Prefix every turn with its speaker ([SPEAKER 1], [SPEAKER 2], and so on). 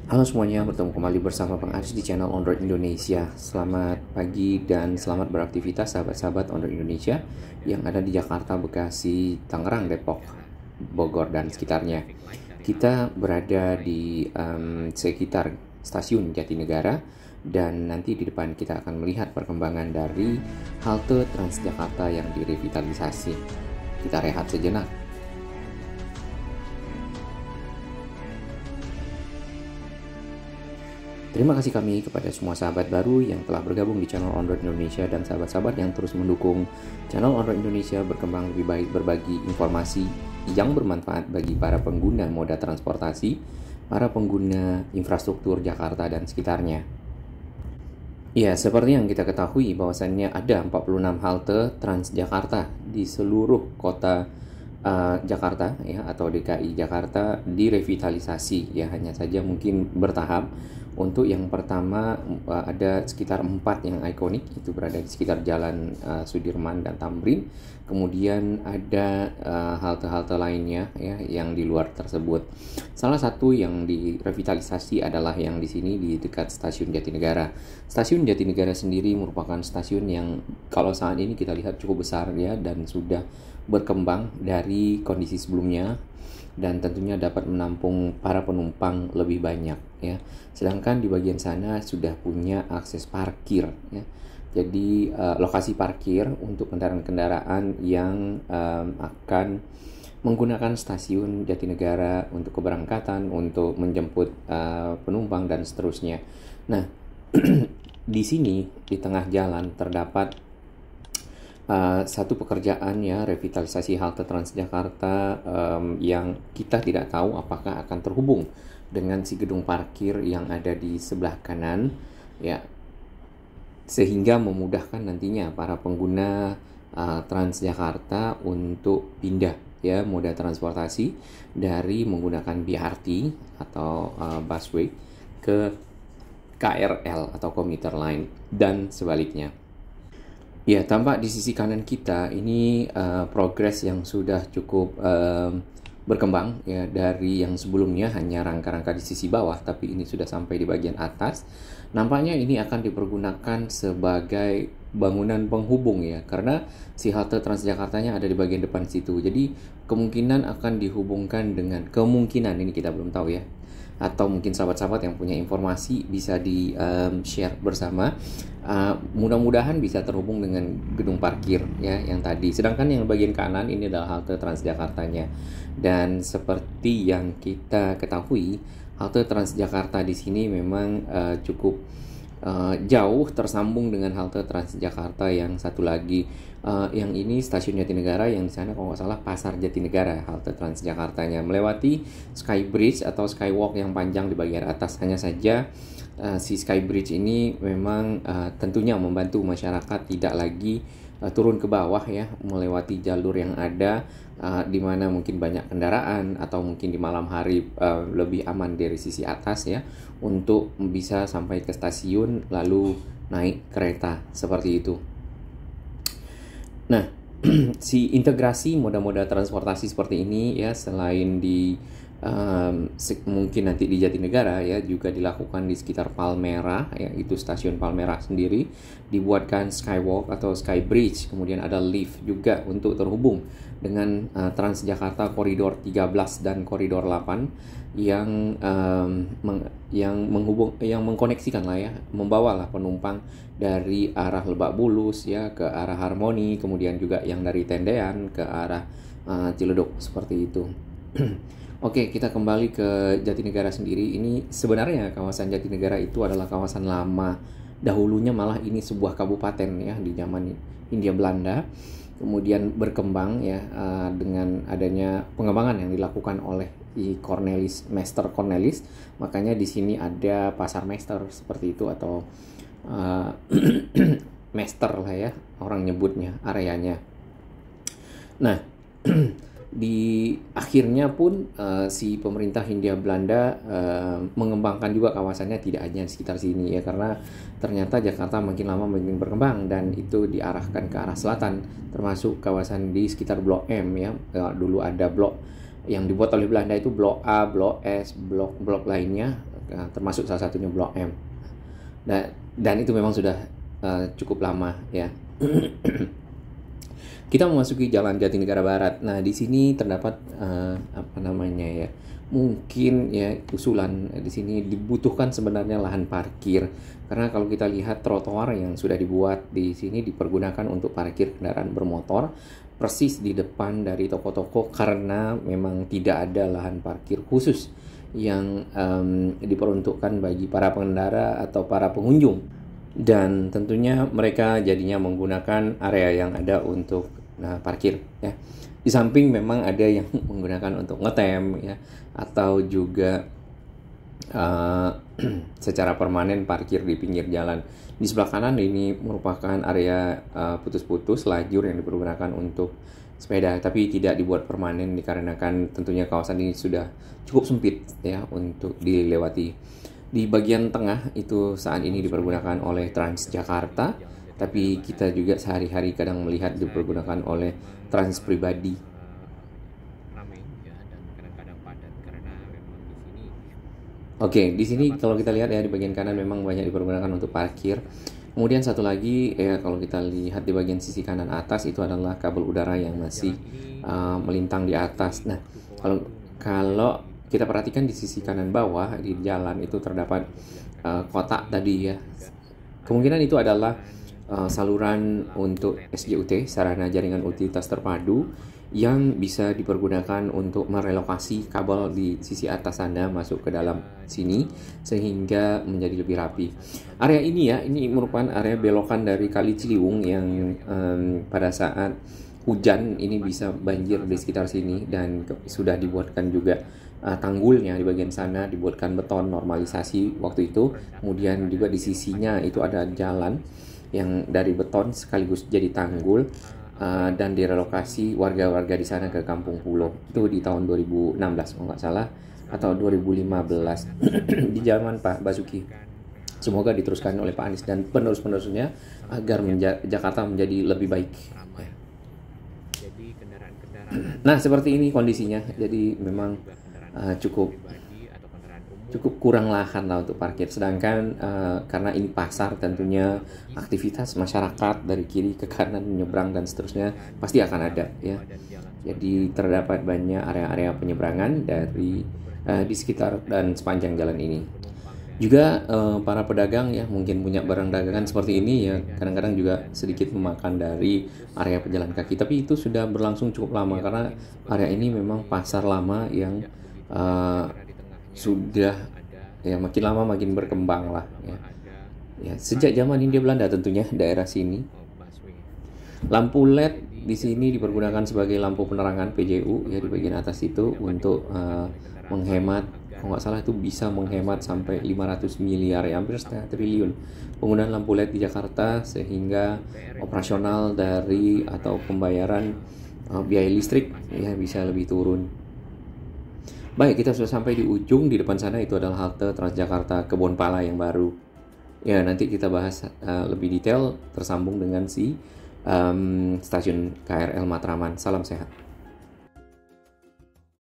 [SPEAKER 1] Halo semuanya, bertemu kembali bersama Bang Aris di channel On-Road Indonesia. Selamat pagi dan selamat beraktivitas sahabat-sahabat On-Road Indonesia yang ada di Jakarta, Bekasi, Tangerang, Depok, Bogor, dan sekitarnya. Kita berada di sekitar stasiun Jatinegara dan nanti di depan kita akan melihat perkembangan dari halte Transjakarta yang direvitalisasi. Kita rehat sejenak. Terima kasih kami kepada semua sahabat baru yang telah bergabung di channel On-Road Indonesia dan sahabat-sahabat yang terus mendukung channel On-Road Indonesia berkembang lebih baik, berbagi informasi yang bermanfaat bagi para pengguna moda transportasi, para pengguna infrastruktur Jakarta dan sekitarnya. Ya, seperti yang kita ketahui bahwasannya ada 46 halte Transjakarta di seluruh kota Jakarta ya, atau DKI Jakarta direvitalisasi ya, hanya saja mungkin bertahap. Untuk yang pertama ada sekitar 4 yang ikonik, itu berada di sekitar Jalan Sudirman dan Tamrin. Kemudian ada halte-halte lainnya ya yang di luar tersebut. Salah satu yang direvitalisasi adalah yang di sini di dekat Stasiun Jatinegara. Stasiun Jatinegara sendiri merupakan stasiun yang kalau saat ini kita lihat cukup besar ya, dan sudah berkembang dari kondisi sebelumnya, dan tentunya dapat menampung para penumpang lebih banyak ya. Sedangkan di bagian sana sudah punya akses parkir ya. Jadi lokasi parkir untuk kendaraan-kendaraan yang akan menggunakan stasiun Jatinegara untuk keberangkatan, untuk menjemput penumpang dan seterusnya. Nah, di sini di tengah jalan terdapat satu pekerjaan ya, revitalisasi halte Transjakarta yang kita tidak tahu apakah akan terhubung dengan si gedung parkir yang ada di sebelah kanan ya, sehingga memudahkan nantinya para pengguna Transjakarta untuk pindah ya moda transportasi dari menggunakan BRT atau busway ke KRL atau commuter line dan sebaliknya. Ya, tampak di sisi kanan kita ini progres yang sudah cukup berkembang ya, dari yang sebelumnya hanya rangka-rangka di sisi bawah, tapi ini sudah sampai di bagian atas. Nampaknya ini akan dipergunakan sebagai bangunan penghubung ya, karena si halte Transjakartanya ada di bagian depan situ. Jadi kemungkinan akan dihubungkan dengan, kemungkinan ini kita belum tahu ya, atau mungkin sahabat-sahabat yang punya informasi bisa di share bersama. Mudah-mudahan bisa terhubung dengan gedung parkir ya yang tadi. Sedangkan yang bagian kanan ini adalah halte Transjakartanya. Dan seperti yang kita ketahui, halte Transjakarta di sini memang cukup jauh tersambung dengan halte Transjakarta yang satu lagi. Yang ini stasiun Jatinegara, yang di sana kalau nggak salah Pasar Jatinegara, halte Transjakartanya melewati Skybridge atau skywalk yang panjang di bagian atas. Hanya saja si Skybridge ini memang tentunya membantu masyarakat tidak lagi turun ke bawah ya, melewati jalur yang ada di mana mungkin banyak kendaraan, atau mungkin di malam hari lebih aman dari sisi atas ya, untuk bisa sampai ke stasiun lalu naik kereta seperti itu. Nah, si integrasi moda-moda transportasi seperti ini ya, selain di mungkin nanti di Jatinegara ya, juga dilakukan di sekitar Palmerah ya, itu stasiun Palmerah sendiri dibuatkan skywalk atau skybridge, kemudian ada lift juga untuk terhubung dengan Transjakarta koridor 13 dan koridor 8 yang mengkoneksikan lah ya, membawalah penumpang dari arah Lebak Bulus ya ke arah Harmoni, kemudian juga yang dari Tendean ke arah Ciledug seperti itu. Oke, kita kembali ke Jatinegara sendiri. Ini sebenarnya kawasan Jatinegara itu adalah kawasan lama. Dahulunya malah ini sebuah kabupaten ya di zaman Hindia Belanda. Kemudian berkembang ya dengan adanya pengembangan yang dilakukan oleh Cornelis, Master Cornelis. Makanya di sini ada Pasar Master seperti itu, atau Master lah ya orang nyebutnya areanya. Nah, di akhirnya pun si pemerintah Hindia Belanda mengembangkan juga kawasannya, tidak hanya di sekitar sini ya, karena ternyata Jakarta makin lama makin berkembang dan itu diarahkan ke arah selatan, termasuk kawasan di sekitar Blok M ya. Dulu ada blok yang dibuat oleh Belanda itu blok A, blok S, blok lainnya termasuk salah satunya Blok M. Dan itu memang sudah cukup lama ya. Kita memasuki Jalan Jatinegara Barat. Nah, di sini terdapat mungkin ya usulan di sini dibutuhkan sebenarnya lahan parkir. Karena kalau kita lihat trotoar yang sudah dibuat di sini dipergunakan untuk parkir kendaraan bermotor persis di depan dari toko-toko, karena memang tidak ada lahan parkir khusus yang diperuntukkan bagi para pengendara atau para pengunjung. Dan tentunya mereka jadinya menggunakan area yang ada untuk parkir ya. Di samping memang ada yang menggunakan untuk ngetem ya, atau juga secara permanen parkir di pinggir jalan. Di sebelah kanan ini merupakan area putus-putus lajur yang dipergunakan untuk sepeda, tapi tidak dibuat permanen dikarenakan tentunya kawasan ini sudah cukup sempit ya untuk dilewati. Di bagian tengah itu saat ini dipergunakan oleh Transjakarta, tapi kita juga sehari-hari kadang melihat dipergunakan oleh trans pribadi. Oke, di sini kalau kita lihat ya di bagian kanan memang banyak dipergunakan untuk parkir. Kemudian satu lagi ya, kalau kita lihat di bagian sisi kanan atas itu adalah kabel udara yang masih melintang di atas. Nah, kalau kita perhatikan di sisi kanan bawah di jalan itu terdapat kotak tadi ya. Kemungkinan itu adalah saluran untuk SJUT, sarana jaringan utilitas terpadu, yang bisa dipergunakan untuk merelokasi kabel di sisi atas sana masuk ke dalam sini sehingga menjadi lebih rapi. Area ini ya, ini merupakan area belokan dari Kali Ciliwung yang pada saat hujan ini bisa banjir di sekitar sini, dan sudah dibuatkan juga tanggulnya di bagian sana, dibuatkan beton normalisasi waktu itu. Kemudian juga di sisinya itu ada jalan yang dari beton sekaligus jadi tanggul, dan direlokasi warga-warga di sana ke Kampung Pulo. Itu di tahun 2016 kalau nggak salah, atau 2015 di zaman Pak Basuki. Semoga diteruskan oleh Pak Anies dan penerus-penerusnya agar Jakarta menjadi lebih baik. Nah, seperti ini kondisinya. Jadi memang cukup kurang lahan lah untuk parkir. Sedangkan karena ini pasar, tentunya aktivitas masyarakat dari kiri ke kanan, menyeberang dan seterusnya pasti akan ada ya. Jadi terdapat banyak area-area penyeberangan dari di sekitar dan sepanjang jalan ini. Juga para pedagang ya mungkin punya barang dagangan seperti ini ya, kadang-kadang juga sedikit memakan dari area pejalan kaki. Tapi itu sudah berlangsung cukup lama karena area ini memang pasar lama yang sudah ya makin lama makin berkembang lah ya sejak zaman Hindia Belanda tentunya daerah sini. Lampu LED di sini dipergunakan sebagai lampu penerangan PJU ya di bagian atas itu untuk menghemat, kalau nggak salah itu bisa menghemat sampai 500 miliar ya, hampir setengah triliun penggunaan lampu LED di Jakarta, sehingga operasional dari atau pembayaran biaya listrik ya bisa lebih turun. Baik, kita sudah sampai di ujung. Di depan sana itu adalah halte Transjakarta Kebonpala yang baru. Ya, nanti kita bahas lebih detail tersambung dengan si stasiun KRL Matraman. Salam sehat.